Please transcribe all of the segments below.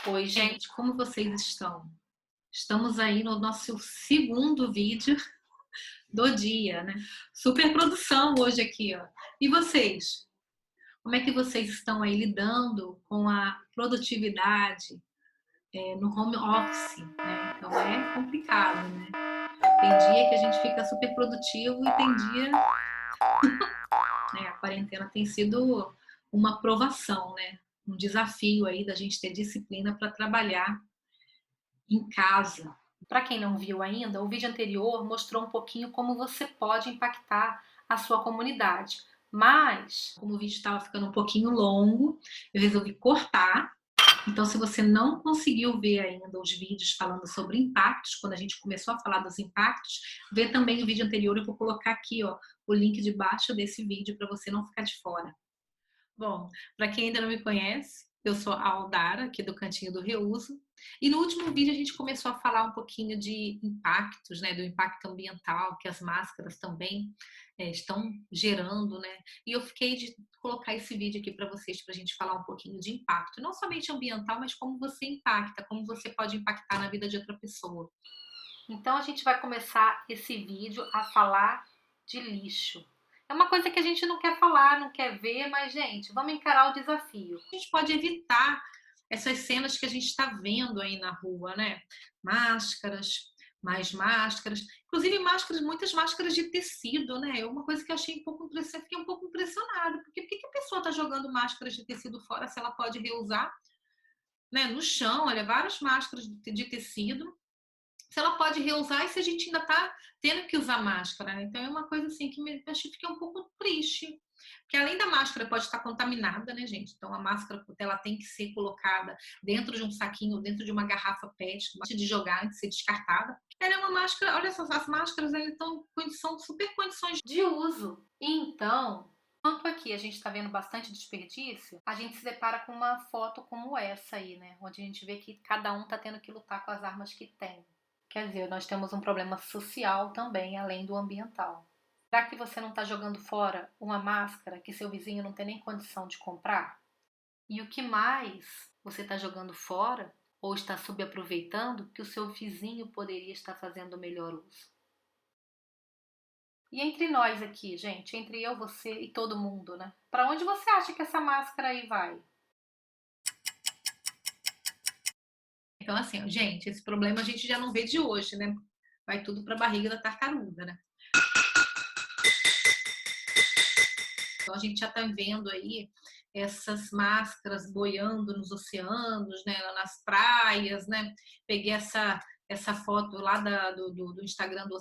Oi, gente, como vocês estão? Estamos aí no nosso segundo vídeo do dia, né? Super produção hoje aqui, ó. E vocês? Como é que vocês estão aí lidando com a produtividade no home office, né? Então é complicado, né? Tem dia que a gente fica super produtivo e tem dia, né? A quarentena tem sido uma provação, né? Um desafio aí da gente ter disciplina para trabalhar em casa. Para quem não viu ainda, o vídeo anterior mostrou um pouquinho como você pode impactar a sua comunidade. Mas, como o vídeo estava ficando um pouquinho longo, eu resolvi cortar. Então, se você não conseguiu ver ainda os vídeos falando sobre impactos, quando a gente começou a falar dos impactos, vê também o vídeo anterior. Eu vou colocar aqui, ó, o link debaixo desse vídeo para você não ficar de fora. Bom, para quem ainda não me conhece, eu sou a Aldara, aqui do Cantinho do Reuso. E no último vídeo a gente começou a falar um pouquinho de impactos, né, do impacto ambiental, que as máscaras também estão gerando, né? E eu fiquei de colocar esse vídeo aqui para vocês, para a gente falar um pouquinho de impacto. Não somente ambiental, mas como você impacta, como você pode impactar na vida de outra pessoa. Então a gente vai começar esse vídeo a falar de lixo. É uma coisa que a gente não quer falar, não quer ver, mas, gente, vamos encarar o desafio. A gente pode evitar essas cenas que a gente está vendo aí na rua, né? Máscaras, mais máscaras. Inclusive máscaras, muitas máscaras de tecido, né? É uma coisa que eu achei um pouco impressionante, fiquei um pouco impressionada. Porque por que a pessoa está jogando máscaras de tecido fora se ela pode reusar? Né? No chão, olha, várias máscaras de tecido se ela pode reusar e se a gente ainda está tendo que usar máscara, né? Então é uma coisa assim que me achei que fiquei um pouco triste. Porque além da máscara pode estar contaminada, né, gente? Então a máscara ela tem que ser colocada dentro de um saquinho, dentro de uma garrafa PET, antes de jogar, antes de ser descartada. Ela é uma máscara, olha só, as máscaras estão são super condições de uso. Então, enquanto aqui a gente está vendo bastante desperdício, a gente se depara com uma foto como essa aí, né? Onde a gente vê que cada um está tendo que lutar com as armas que tem. Quer dizer, nós temos um problema social também, além do ambiental. Será que você não está jogando fora uma máscara que seu vizinho não tem nem condição de comprar? E o que mais você está jogando fora ou está subaproveitando que o seu vizinho poderia estar fazendo o melhor uso? E entre nós aqui, gente, entre eu, você e todo mundo, né? Para onde você acha que essa máscara aí vai? Então, assim, gente, esse problema a gente já não vê de hoje, né? Vai tudo para a barriga da tartaruga, né? Então a gente já está vendo aí essas máscaras boiando nos oceanos, né, nas praias, né? Peguei essa foto lá do Instagram do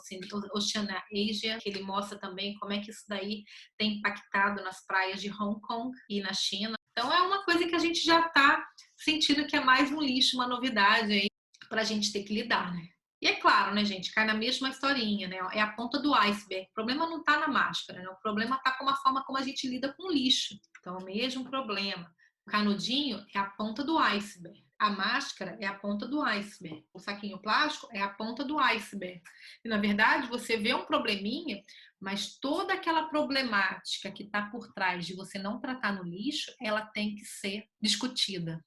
Oceana Asia, que ele mostra também como é que isso daí tem impactado nas praias de Hong Kong e na China. Então é uma coisa que a gente já está sentindo que é mais um lixo, uma novidade aí para a gente ter que lidar, né? E é claro, né, gente, cai na mesma historinha, né? É a ponta do iceberg. O problema não está na máscara, né? O problema está com a forma como a gente lida com o lixo. Então, é o mesmo problema. O canudinho é a ponta do iceberg. A máscara é a ponta do iceberg. O saquinho plástico é a ponta do iceberg. E, na verdade, você vê um probleminha, mas toda aquela problemática que está por trás de você não tratar no lixo, ela tem que ser discutida.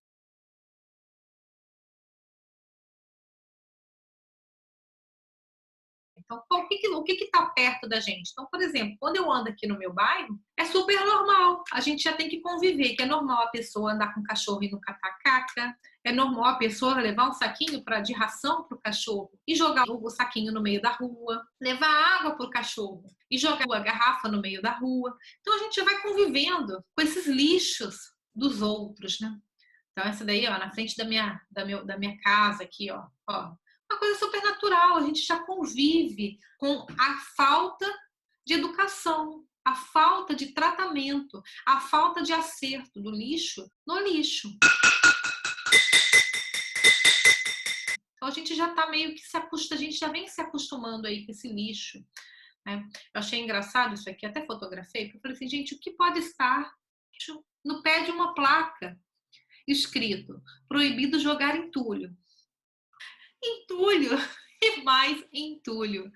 Então, o que está perto da gente? Então, por exemplo, quando eu ando aqui no meu bairro, é super normal. A gente já tem que conviver, que é normal a pessoa andar com o cachorro e não catar caca. É normal a pessoa levar um saquinho de ração para o cachorro e jogar o saquinho no meio da rua. Levar água para o cachorro e jogar a garrafa no meio da rua. Então, a gente já vai convivendo com esses lixos dos outros, né? Então, essa daí, ó, na frente da minha casa aqui, ó, uma coisa super natural, a gente já convive com a falta de educação, a falta de tratamento, a falta de acerto do lixo no lixo. Então a gente já está meio que a gente já vem se acostumando aí com esse lixo. Né? Eu achei engraçado isso aqui, até fotografei, porque eu falei assim, gente, o que pode estar no pé de uma placa escrito proibido jogar entulho? Entulho e mais entulho.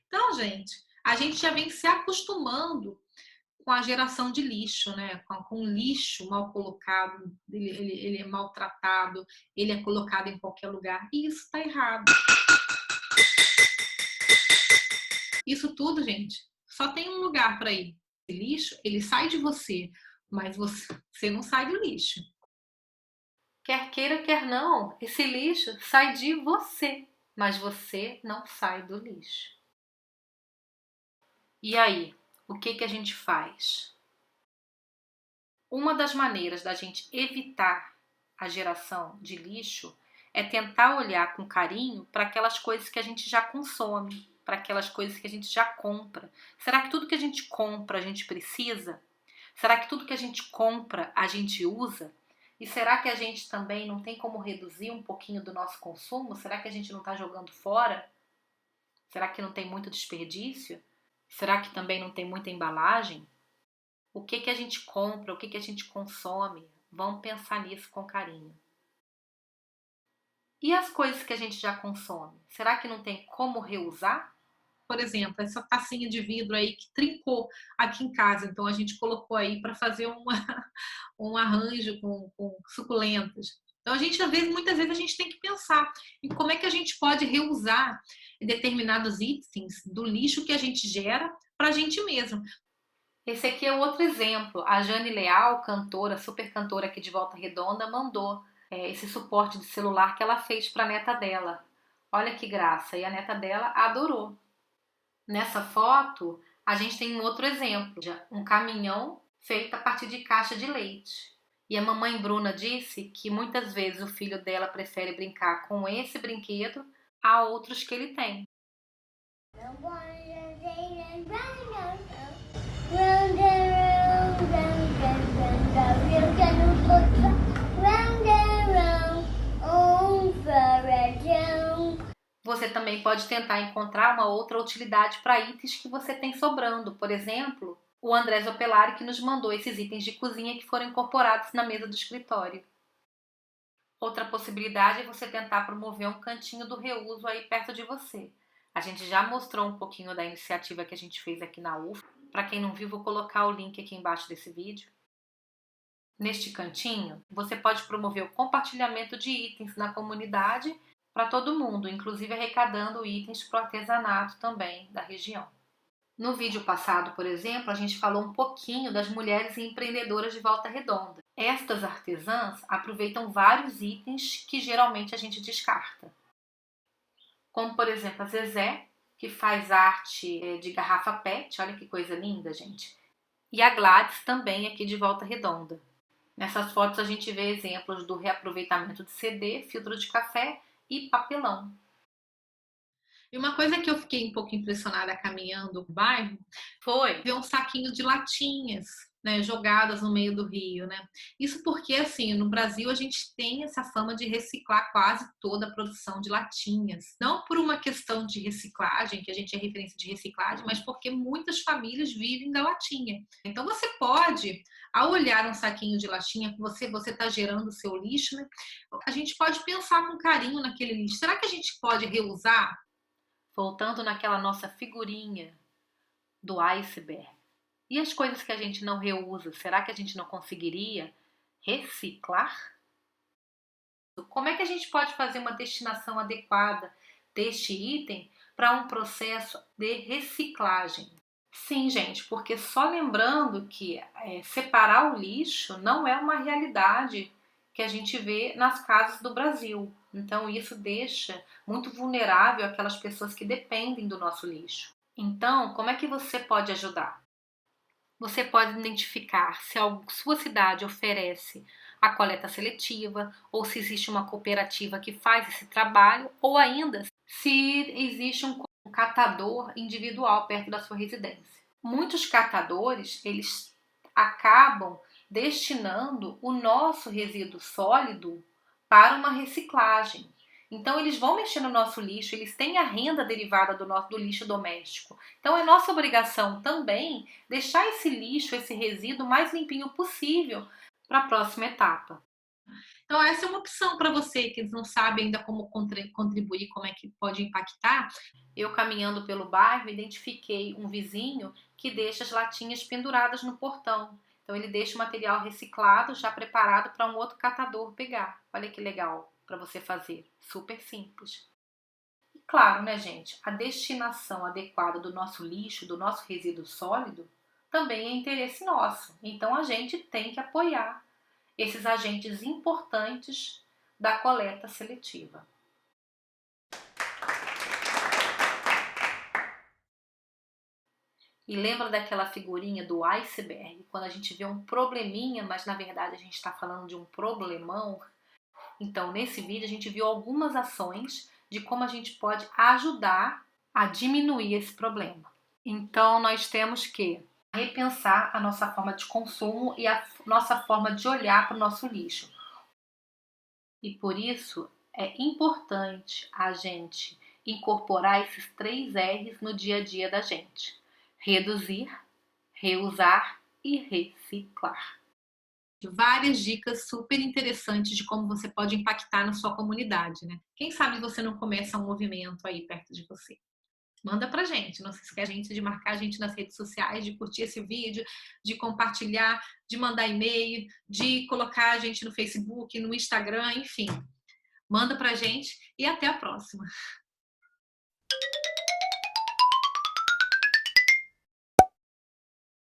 Então, gente, a gente já vem se acostumando com a geração de lixo, né? Com lixo mal colocado, ele é maltratado, ele é colocado em qualquer lugar. E isso está errado. Isso tudo, gente, só tem um lugar para ir. O lixo, ele sai de você, mas você não sai do lixo. Quer queira, quer não, esse lixo sai de você, mas você não sai do lixo. E aí, o que a gente faz? Uma das maneiras da gente evitar a geração de lixo é tentar olhar com carinho para aquelas coisas que a gente já consome, para aquelas coisas que a gente já compra. Será que tudo que a gente compra a gente precisa? Será que tudo que a gente compra a gente usa? E será que a gente também não tem como reduzir um pouquinho do nosso consumo? Será que a gente não está jogando fora? Será que não tem muito desperdício? Será que também não tem muita embalagem? O que a gente compra, o que a gente consome? Vamos pensar nisso com carinho. E as coisas que a gente já consome? Será que não tem como reusar? Por exemplo, essa tacinha de vidro aí que trincou aqui em casa. Então a gente colocou aí para fazer um arranjo com suculentas. Então muitas vezes a gente tem que pensar em como é que a gente pode reusar determinados itens do lixo que a gente gera para a gente mesmo. Esse aqui é outro exemplo. A Jane Leal, cantora, super cantora aqui de Volta Redonda, mandou esse suporte de celular que ela fez para a neta dela. Olha que graça! E a neta dela adorou. Nessa foto, a gente tem um outro exemplo, um caminhão feito a partir de caixa de leite. E a mamãe Bruna disse que muitas vezes o filho dela prefere brincar com esse brinquedo a outros que ele tem. Você também pode tentar encontrar uma outra utilidade para itens que você tem sobrando. Por exemplo, o André Zopelari que nos mandou esses itens de cozinha que foram incorporados na mesa do escritório. Outra possibilidade é você tentar promover um cantinho do reuso aí perto de você. A gente já mostrou um pouquinho da iniciativa que a gente fez aqui na UF. Para quem não viu, vou colocar o link aqui embaixo desse vídeo. Neste cantinho, você pode promover o compartilhamento de itens na comunidade para todo mundo, inclusive arrecadando itens para o artesanato também da região. No vídeo passado, por exemplo, a gente falou um pouquinho das mulheres empreendedoras de Volta Redonda. Estas artesãs aproveitam vários itens que geralmente a gente descarta. Como, por exemplo, a Zezé, que faz arte de garrafa PET, olha que coisa linda, gente. E a Gladys também aqui de Volta Redonda. Nessas fotos a gente vê exemplos do reaproveitamento de CD, filtro de café e papelão. E uma coisa que eu fiquei um pouco impressionada caminhando no bairro foi ver um saquinho de latinhas, né, jogadas no meio do rio, né? Isso porque, assim, no Brasil a gente tem essa fama de reciclar quase toda a produção de latinhas. Não por uma questão de reciclagem, que a gente é referência de reciclagem, mas porque muitas famílias vivem da latinha. Então você pode, ao olhar um saquinho de latinha, que você está gerando o seu lixo, né? A gente pode pensar com carinho naquele lixo. Será que a gente pode reusar? Voltando naquela nossa figurinha do iceberg. E as coisas que a gente não reusa, será que a gente não conseguiria reciclar? Como é que a gente pode fazer uma destinação adequada deste item para um processo de reciclagem? Sim, gente, porque só lembrando que separar o lixo não é uma realidade que a gente vê nas casas do Brasil. Então isso deixa muito vulnerável aquelas pessoas que dependem do nosso lixo. Então, como é que você pode ajudar? Você pode identificar se a sua cidade oferece a coleta seletiva, ou se existe uma cooperativa que faz esse trabalho, ou ainda se existe um catador individual perto da sua residência. Muitos catadores, eles acabam destinando o nosso resíduo sólido para uma reciclagem. Então eles vão mexer no nosso lixo, eles têm a renda derivada do lixo doméstico. Então é nossa obrigação também deixar esse lixo, esse resíduo mais limpinho possível para a próxima etapa. Então, essa é uma opção para você que não sabe ainda como contribuir, como é que pode impactar. Eu, caminhando pelo bairro, identifiquei um vizinho que deixa as latinhas penduradas no portão. Então, ele deixa o material reciclado já preparado para um outro catador pegar. Olha que legal para você fazer. Super simples. E claro, né, gente? A destinação adequada do nosso lixo, do nosso resíduo sólido, também é interesse nosso. Então, a gente tem que apoiar esses agentes importantes da coleta seletiva. E lembra daquela figurinha do iceberg, quando a gente vê um probleminha, mas na verdade a gente está falando de um problemão? Então, nesse vídeo a gente viu algumas ações de como a gente pode ajudar a diminuir esse problema. Então, nós temos que repensar a nossa forma de consumo e a nossa forma de olhar para o nosso lixo. E por isso é importante a gente incorporar esses 3 R's no dia a dia da gente: reduzir, reusar e reciclar. Várias dicas super interessantes de como você pode impactar na sua comunidade, né? Quem sabe você não começa um movimento aí perto de você. Manda pra gente, não se esquece de marcar a gente nas redes sociais, de curtir esse vídeo, de compartilhar, de mandar e-mail, de colocar a gente no Facebook, no Instagram, enfim. Manda pra gente e até a próxima.